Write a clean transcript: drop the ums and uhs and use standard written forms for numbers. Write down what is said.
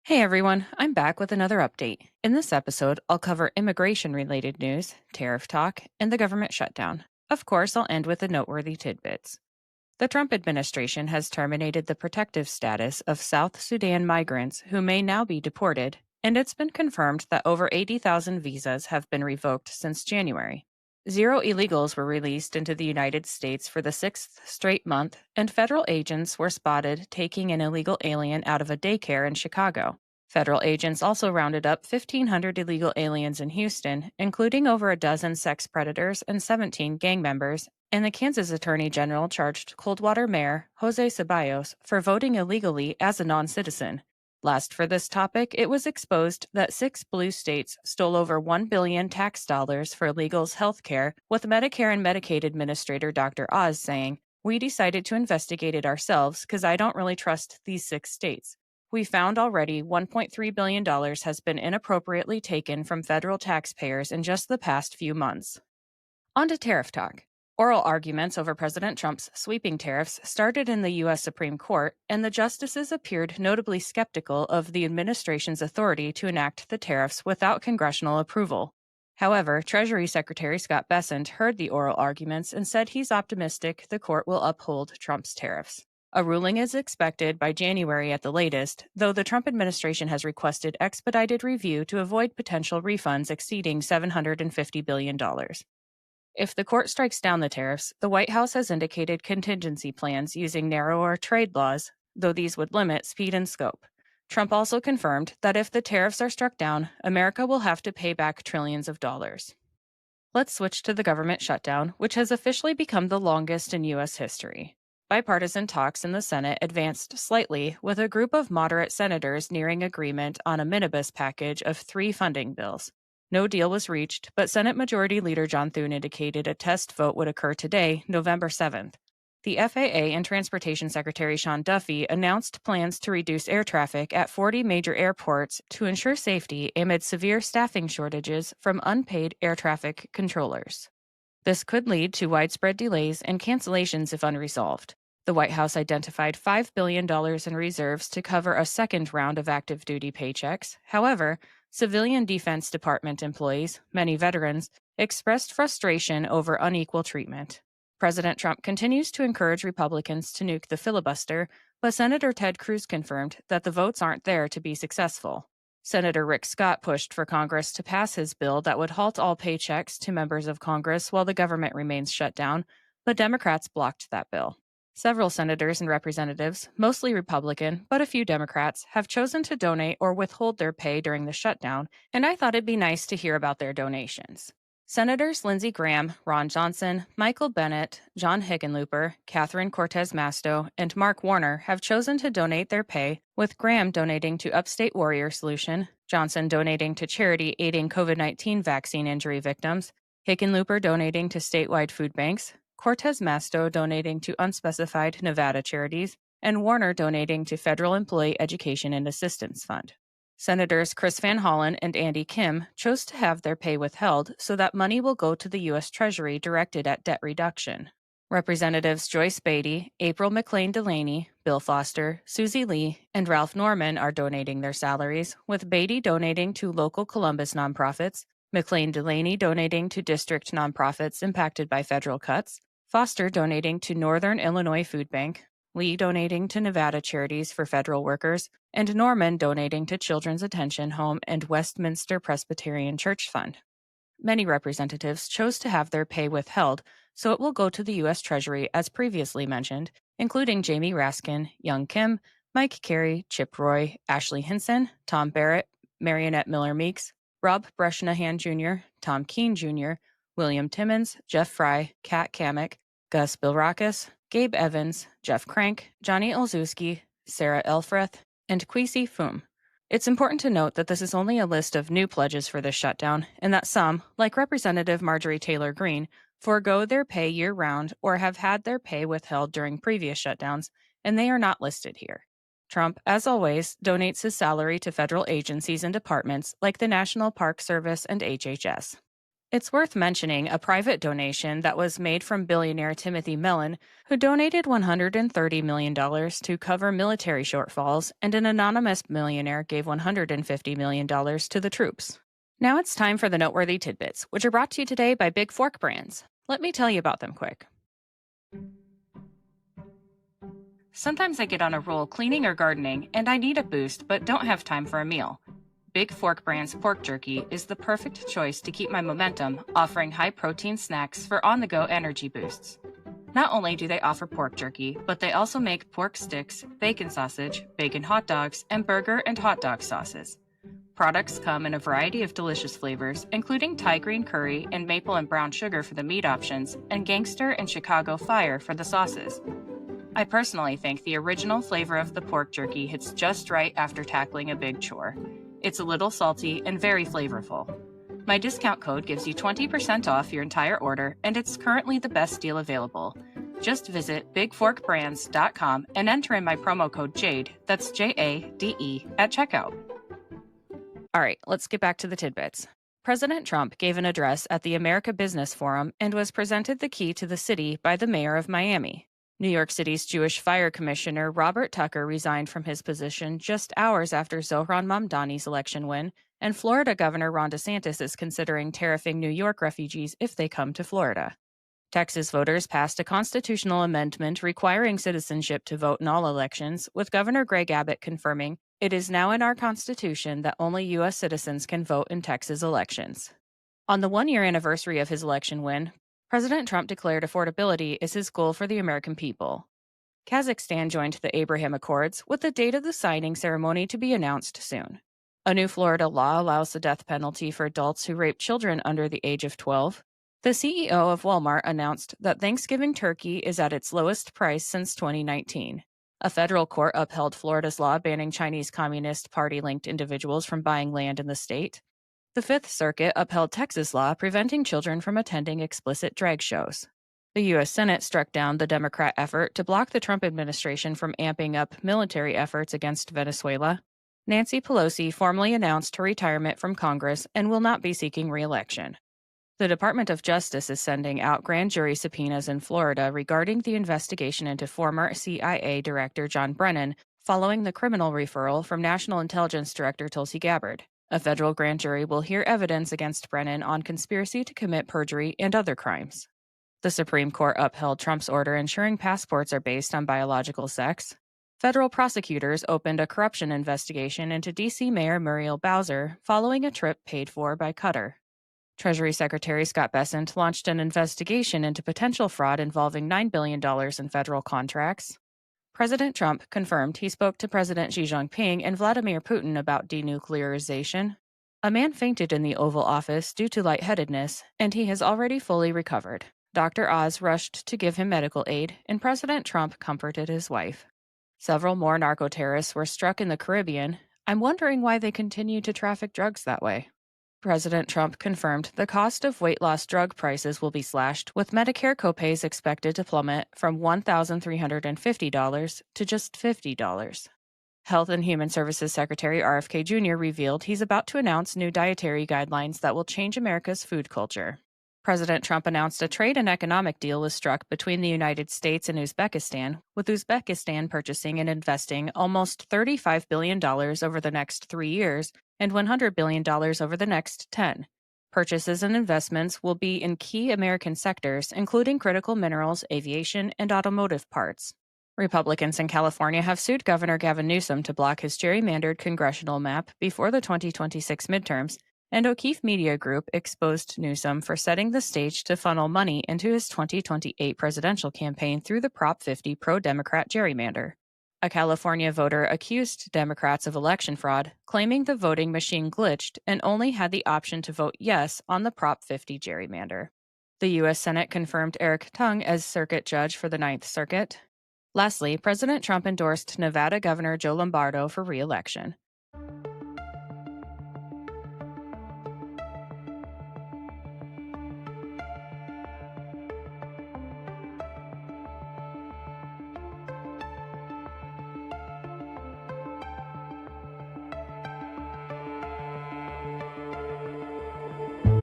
Hey everyone, I'm back with another update. In this episode, I'll cover immigration related news, tariff talk, and the government shutdown. Of course, I'll end with the noteworthy tidbits. The Trump administration has terminated the protective status of South Sudan migrants who may now be deported, and it's been confirmed that over 80,000 visas have been revoked since January. Zero illegals were released into the United States for the sixth straight month, and federal agents were spotted taking an illegal alien out of a daycare in Chicago. Federal agents also rounded up 1,500 illegal aliens in Houston, including over a dozen sex predators and 17 gang members, and the Kansas Attorney General charged Coldwater Mayor Jose Ceballos for voting illegally as a non-citizen. Last for this topic, it was exposed that 6 blue states stole over $1 billion tax dollars for illegals' health care, with Medicare and Medicaid Administrator Dr. Oz saying, "We decided to investigate it ourselves because I don't really trust these 6 states. We found already $1.3 billion has been inappropriately taken from federal taxpayers in just the past few months." On to tariff talk. Oral arguments over President Trump's sweeping tariffs started in the U.S. Supreme Court, and the justices appeared notably skeptical of the administration's authority to enact the tariffs without congressional approval. However, Treasury Secretary Scott Bessent heard the oral arguments and said he's optimistic the court will uphold Trump's tariffs. A ruling is expected by January at the latest, though the Trump administration has requested expedited review to avoid potential refunds exceeding $750 billion. If the court strikes down the tariffs, the White House has indicated contingency plans using narrower trade laws, though these would limit speed and scope. Trump also confirmed that if the tariffs are struck down, America will have to pay back trillions of dollars. Let's switch to the government shutdown, which has officially become the longest in U.S. history. Bipartisan talks in the Senate advanced slightly, with a group of moderate senators nearing agreement on a minibus package of 3 funding bills. No deal was reached, but Senate Majority Leader John Thune indicated a test vote would occur today, November 7th. The FAA and Transportation Secretary Sean Duffy announced plans to reduce air traffic at 40 major airports to ensure safety amid severe staffing shortages from unpaid air traffic controllers. This could lead to widespread delays and cancellations if unresolved. The White House identified $5 billion in reserves to cover a second round of active duty paychecks. However, civilian Defense Department employees, many veterans, expressed frustration over unequal treatment. President Trump continues to encourage Republicans to nuke the filibuster, but Senator Ted Cruz confirmed that the votes aren't there to be successful. Senator Rick Scott pushed for Congress to pass his bill that would halt all paychecks to members of Congress while the government remains shut down, but Democrats blocked that bill. Several senators and representatives, mostly Republican, but a few Democrats, have chosen to donate or withhold their pay during the shutdown, and I thought it'd be nice to hear about their donations. Senators Lindsey Graham, Ron Johnson, Michael Bennet, John Hickenlooper, Catherine Cortez Masto, and Mark Warner have chosen to donate their pay, with Graham donating to Upstate Warrior Solution, Johnson donating to charity aiding COVID-19 vaccine injury victims, Hickenlooper donating to statewide food banks, Cortez Masto donating to unspecified Nevada charities, and Warner donating to Federal Employee Education and Assistance Fund. Senators Chris Van Hollen and Andy Kim chose to have their pay withheld so that money will go to the U.S. Treasury directed at debt reduction. Representatives Joyce Beatty, April McLean Delaney, Bill Foster, Susie Lee, and Ralph Norman are donating their salaries, with Beatty donating to local Columbus nonprofits, McLean Delaney donating to district nonprofits impacted by federal cuts, Foster donating to Northern Illinois Food Bank, Lee donating to Nevada Charities for Federal Workers, and Norman donating to Children's Attention Home and Westminster Presbyterian Church Fund. Many representatives chose to have their pay withheld, so it will go to the U.S. Treasury as previously mentioned, including Jamie Raskin, Young Kim, Mike Carey, Chip Roy, Ashley Hinson, Tom Barrett, Marionette Miller Meeks, Rob Breshnahan Jr., Tom Keene Jr., William Timmons, Jeff Fry, Kat Kamek, Gus Bilrakis, Gabe Evans, Jeff Crank, Johnny Olszewski, Sarah Elfreth, and Kwesi Foom. It's important to note that this is only a list of new pledges for this shutdown, and that some, like Representative Marjorie Taylor Greene, forego their pay year-round or have had their pay withheld during previous shutdowns, and they are not listed here. Trump, as always, donates his salary to federal agencies and departments like the National Park Service and HHS. It's worth mentioning a private donation that was made from billionaire Timothy Mellon, who donated $130 million to cover military shortfalls, and an anonymous millionaire gave $150 million to the troops. Now it's time for the noteworthy tidbits, which are brought to you today by Big Fork Brands. Let me tell you about them quick. Sometimes I get on a roll cleaning or gardening, and I need a boost but don't have time for a meal. Big Fork Brand's pork jerky is the perfect choice to keep my momentum, offering high-protein snacks for on-the-go energy boosts. Not only do they offer pork jerky, but they also make pork sticks, bacon sausage, bacon hot dogs, and burger and hot dog sauces. Products come in a variety of delicious flavors, including Thai green curry and maple and brown sugar for the meat options, and gangster and Chicago fire for the sauces. I personally think the original flavor of the pork jerky hits just right after tackling a big chore. It's a little salty and very flavorful. My discount code gives you 20% off your entire order, and it's currently the best deal available. Just visit bigforkbrands.com and enter in my promo code JADE, that's JADE, at checkout. All right, let's get back to the tidbits. President Trump gave an address at the America Business Forum and was presented the key to the city by the mayor of Miami. New York City's Jewish Fire Commissioner Robert Tucker resigned from his position just hours after Zohran Mamdani's election win, and Florida Governor Ron DeSantis is considering tariffing New York refugees if they come to Florida. Texas voters passed a constitutional amendment requiring citizenship to vote in all elections, with Governor Greg Abbott confirming, "It is now in our Constitution that only U.S. citizens can vote in Texas elections." On the one-year anniversary of his election win, President Trump declared affordability is his goal for the American people. Kazakhstan joined the Abraham Accords, with the date of the signing ceremony to be announced soon. A new Florida law allows the death penalty for adults who rape children under the age of 12. The CEO of Walmart announced that Thanksgiving turkey is at its lowest price since 2019. A federal court upheld Florida's law banning Chinese Communist Party-linked individuals from buying land in the state. The Fifth Circuit upheld Texas law preventing children from attending explicit drag shows. The U.S. Senate struck down the Democrat effort to block the Trump administration from amping up military efforts against Venezuela. Nancy Pelosi formally announced her retirement from Congress and will not be seeking re-election. The Department of Justice is sending out grand jury subpoenas in Florida regarding the investigation into former CIA Director John Brennan following the criminal referral from National Intelligence Director Tulsi Gabbard. A federal grand jury will hear evidence against Brennan on conspiracy to commit perjury and other crimes. The Supreme Court upheld Trump's order ensuring passports are based on biological sex. Federal prosecutors opened a corruption investigation into D.C. Mayor Muriel Bowser following a trip paid for by Qatar. Treasury Secretary Scott Bessent launched an investigation into potential fraud involving $9 billion in federal contracts. President Trump confirmed he spoke to President Xi Jinping and Vladimir Putin about denuclearization. A man fainted in the Oval Office due to lightheadedness, and he has already fully recovered. Dr. Oz rushed to give him medical aid, and President Trump comforted his wife. Several more narco-terrorists were struck in the Caribbean. I'm wondering why they continue to traffic drugs that way. President Trump confirmed the cost of weight loss drug prices will be slashed, with Medicare copays expected to plummet from $1,350 to just $50. Health and Human Services Secretary RFK Jr. revealed he's about to announce new dietary guidelines that will change America's food culture. President Trump announced a trade and economic deal was struck between the United States and Uzbekistan, with Uzbekistan purchasing and investing almost $35 billion over the next 3 years and $100 billion over the next 10. Purchases and investments will be in key American sectors, including critical minerals, aviation, and automotive parts. Republicans in California have sued Governor Gavin Newsom to block his gerrymandered congressional map before the 2026 midterms, and O'Keefe Media Group exposed Newsom for setting the stage to funnel money into his 2028 presidential campaign through the Prop 50 pro-Democrat gerrymander. A California voter accused Democrats of election fraud, claiming the voting machine glitched and only had the option to vote yes on the Prop 50 gerrymander. The U.S. Senate confirmed Eric Tung as circuit judge for the Ninth Circuit. Lastly, President Trump endorsed Nevada Governor Joe Lombardo for re-election.